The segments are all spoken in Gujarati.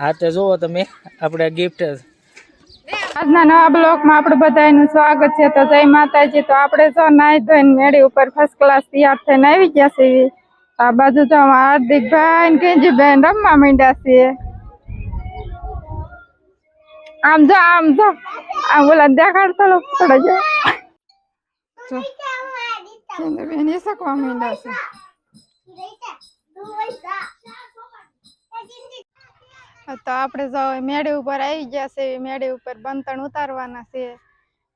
હા તો જોવો તમે આપણે ગિફ્ટ આજના નવા બ્લોકમાં આપણું બધાનું સ્વાગત છે. તો જય માતાજી. તો આપણે જો નાઈ ધોઈને મેળી ઉપર ફર્સ્ટ ક્લાસ તૈયાર થઈને આવી ગયા છે. આ બાજુ તો હાર્દિકભાઈ ને કેજીભાઈ રમવા માંડ્યા છે. આમ જો આમ બોલા દેખાડતો થોડા જો બેન એ શકવા માંડ્યા છે. તો આપણે જો મેળી ઉપર આવી ગયા છે. મેળી ઉપર બંતણ ઉતારવાના છે.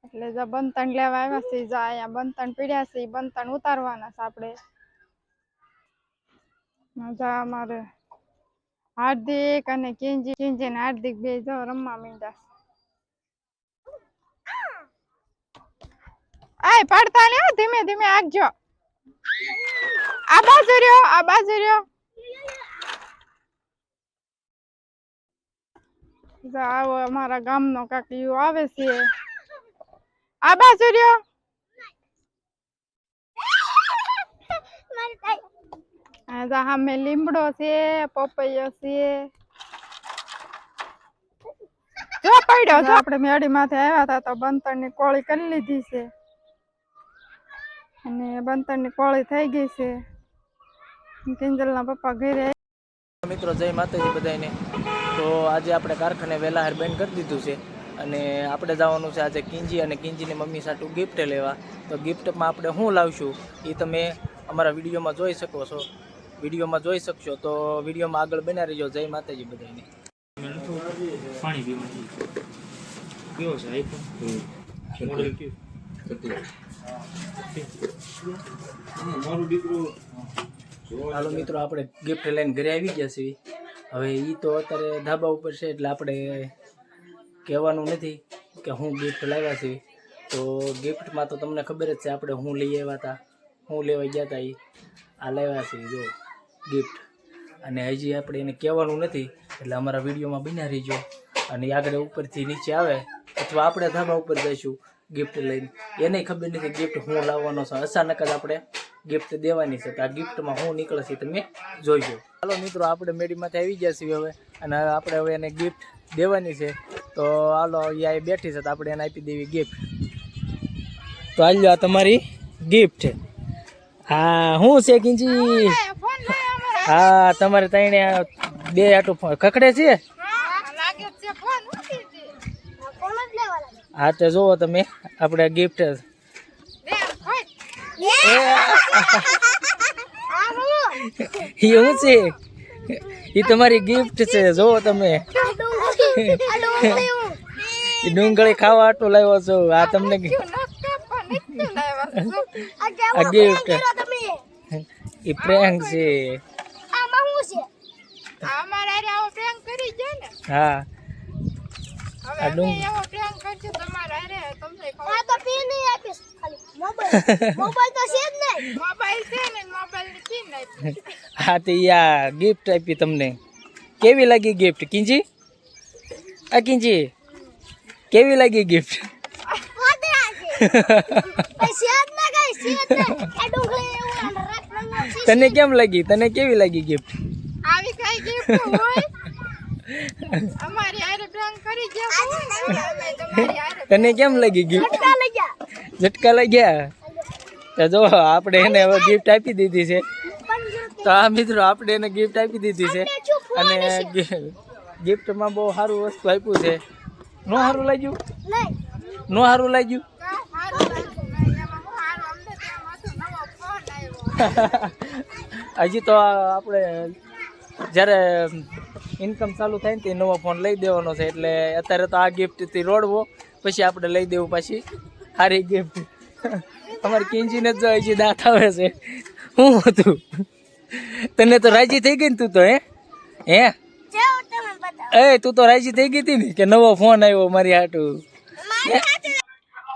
એટલે જો બંતણ લેવા આવ્યા છે. જો અહીંયા બંતણ પીડ્યા છે. બંતણ ઉતારવાના છે આપણે. મજા અમારે હાર્દિક અને કિંજી ને હાર્દિક બે જો રમવા માંડ્યા છે. આય પડતા ને ધીમે ધીમે આગજો. આ બાજુ રહ્યો, આ બાજુ રહ્યો. આવો અમારા ગામનો કાકીઓ આવે છે. આ બાજુ રહ્યો. સામે લીમડો છે, પપૈયો છે. જો પડ્યો જો. આપણે મેળી માથે આવ્યા હતા તો બંતણ ની કોળી કરી લીધી છે અને બંતણ ની કોળી થઈ ગઈ છે. કિંજલ ના પપ્પા ઘરે. મિત્રો જય માતાજી બધાને. તો આજે આપણે કારખાને વહેલા હાર બેન કરી દીધું છે અને આપણે જવાનું છે આજે કિંજી અને કિંજીની મમ્મી સાથે ગિફ્ટ લેવા. તો ગિફ્ટમાં આપણે શું લાવશું એ તમે અમારા વિડીયોમાં જોઈ શકો છો. વિડીયોમાં જોઈ શકશો તો વિડીયોમાં આગળ બન્યા રહીજો. જય માતાજી બધાને. પાણી પીવાનું કેવો છે આઈફોન મોડેલ કેવું મારું દીકરું. હાલો મિત્રો આપણે ગિફ્ટ લઈને ઘરે આવી ગયા છીએ. હવે એ તો અત્યારે ધાબા ઉપર છે એટલે આપણે કહેવાનું નથી કે હું ગિફ્ટ લાવ્યા છીએ. તો ગિફ્ટમાં તો તમને ખબર જ છે આપણે હું લઈ આવ્યા હતા, હું લેવા ગયા હતા. એ આ લાવ્યા છીએ જો ગિફ્ટ. અને હજી આપણે એને કહેવાનું નથી એટલે અમારા વિડીયોમાં બન્યા રહીજો. અને આગળ ઉપરથી નીચે આવે અથવા આપણે ધાબા ઉપર જઈશું ગિફ્ટ લઈને. એને ખબર નથી ગિફ્ટ હું લાવવાનો છું. અચાનક જ આપણે ગિફ્ટ દેવાની છે. તો આ ગિફ્ટમાં શું નીકળે છે તમે જોઈજો. ચાલો મિત્રો આપણે મેડીમાંથી આવી ગયા છીએ હવે અને આપણે હવે એને ગિફ્ટ દેવાની છે. તો હાલો અહીંયા બેઠી છે તો આપણે એને આપી દેવી ગિફ્ટ. તો હાલ આ તમારી ગિફ્ટ. હા શું છે કિંજી? હા તમારે ત્રણે બે આટું ખખડે છે. હા તો જોવો તમે આપણે ગિફ્ટ શું છે એ તમારી ગિફ્ટ છે. જોવો તમે ડુંગળી ખાવા આટલું લાવ્યો છો. આ તમને આ ગિફ્ટ એ પ્રેન્ક છે. હા આ ડુંગળી હા તો યા ગિફ્ટ આપી તમને. કેવી લાગી ગિફ્ટ કિંજી? આ કિંજી કેવી લાગી ગિફ્ટ? તને કેમ લાગી? તને કેવી લાગી ગિફ્ટ? આવી કઈ ગિફ્ટ હોય? અમારી આરે પ્રેન્ક કરી ગયા. તને કેમ લાગી ગિફ્ટ? ઝટકા લાગ્યા. તો જો આપણે એને હવે ગિફ્ટ આપી દીધી છે. તો આ મિત્રો આપણે એને ગિફ્ટ આપી દીધી છે અને ગિફ્ટમાં બહુ સારું વસ્તુ આપ્યું છે. નો સારું લાગ્યું? નો સારું લાગ્યું? હજી તો આપણે જ્યારે ઇન્કમ ચાલુ થાય ને તે નવો ફોન લઈ દેવાનો છે. એટલે અત્યારે તો આ ગિફ્ટથી રોડવો પછી આપણે લઈ દેવું પાછી સારી ગિફ્ટ. અમારી કિંજીને જ હજી દાંત આવે છે. શું હતું? તને તો રાજી થઈ ગઈ ને તું તો? હે એ તું તો રાજી થઈ ગઈ હતી ને કે નવો ફોન આવ્યો મારી હાટું.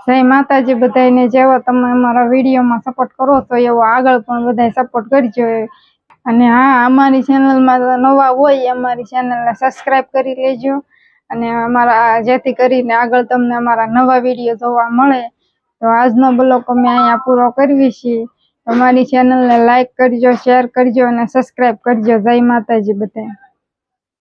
જય માતાજી બધાને. જેવો તમે અમારા વિડીયોમાં સપોર્ટ કરો છો એવો આગળ પણ બધાય સપોર્ટ કરજો. અને હા, અમારી ચેનલમાં નવા હોય અમારી ચેનલને સબસ્ક્રાઈબ કરી લેજો અને અમારા જેથી કરીને આગળ તમને અમારા નવા વિડીયો જોવા મળે. તો આજનો બ્લોગ અમે અહીંયા પૂરો કરવી છીએ. અમારી ચેનલને લાઈક કરજો, શેર કરજો અને સબસ્ક્રાઈબ કરજો. જય માતાજી બધાને.